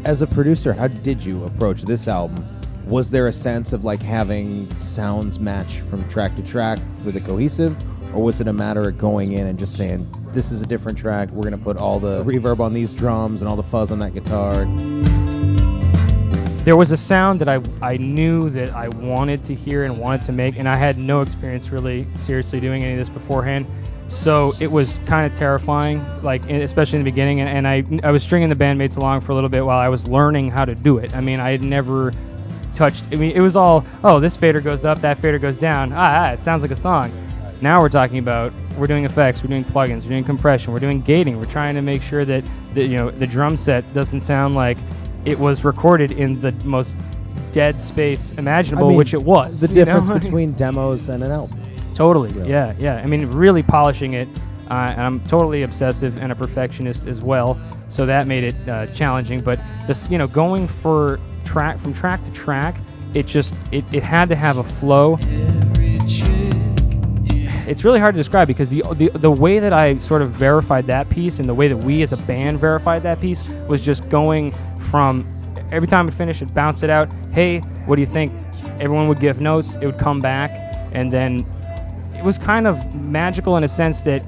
As a producer, how did you approach this album? Was there a sense of like having sounds match from track to track for the cohesive, or was it a matter of going in and just saying, this is a different track, we're going to put all the reverb on these drums and all the fuzz on that guitar? There was a sound that I knew that I wanted to hear and wanted to make, and I had no experience really seriously doing any of this beforehand. So it was kind of terrifying, like especially in the beginning. And I was stringing the bandmates along for a little bit while I was learning how to do it. I mean, I had never touched. I mean, it was all, oh, this fader goes up, that fader goes down. It sounds like a song. Now we're talking about, we're doing effects, we're doing plugins, we're doing compression, we're doing gating. We're trying to make sure that the drum set doesn't sound like it was recorded in the most dead space imaginable, which it was. The difference between demos and an album. Totally, really. Yeah. I mean, really polishing it. And I'm totally obsessive and a perfectionist as well, so that made it challenging. But this, going from track to track, it had to have a flow. It's really hard to describe because the way that I sort of verified that piece and the way that we as a band verified that piece was just going from every time we finish it, bounce it out. Hey, what do you think? Everyone would give notes. It would come back, and then it was kind of magical in a sense that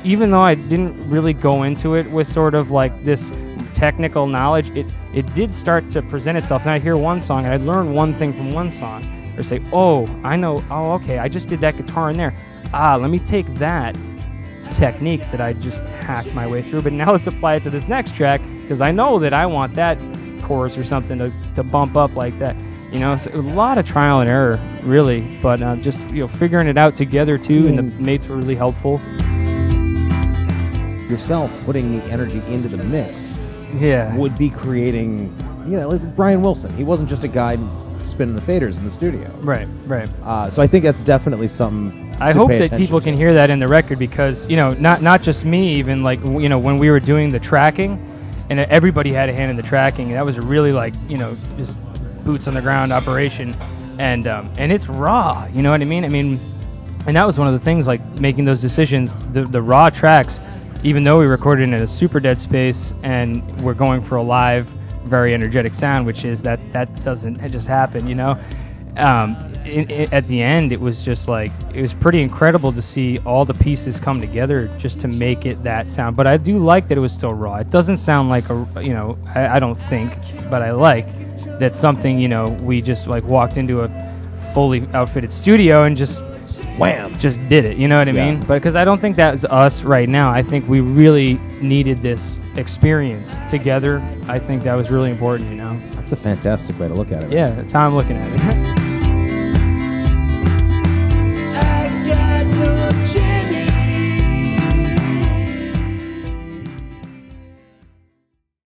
even though I didn't really go into it with sort of like this technical knowledge, it did start to present itself. And I hear one song and I learn one thing from one song, or say, oh, I know, oh, okay, I just did that guitar in there. Let me take that technique that I just hacked my way through, but now let's apply it to this next track because I know that I want that chorus or something to bump up like that. So a lot of trial and error, really, but just figuring it out together too, and the mates were really helpful. Yourself putting the energy into the mix, yeah, would be creating, like Brian Wilson. He wasn't just a guy spinning the faders in the studio. Right. So I think that's definitely something. I hope that people can hear that in the record because not just me, even like when we were doing the tracking, and everybody had a hand in the tracking. That was really like just boots on the ground operation, and it's raw, you know what I mean? And that was one of the things, like making those decisions, the raw tracks, even though we recorded in a super dead space and we're going for a live, very energetic sound, which is that doesn't just happen, at the end, it was just like, it was pretty incredible to see all the pieces come together just to make it that sound. But I do like that it was still raw. It doesn't sound like I don't think, but I like that something, we just like walked into a fully outfitted studio and just wham, just did it, you know what I mean? But because I don't think that's us right now. I think we really needed this experience together. I think that was really important, That's a fantastic way to look at it. Yeah, that's how I'm looking at it. I got no Jenny.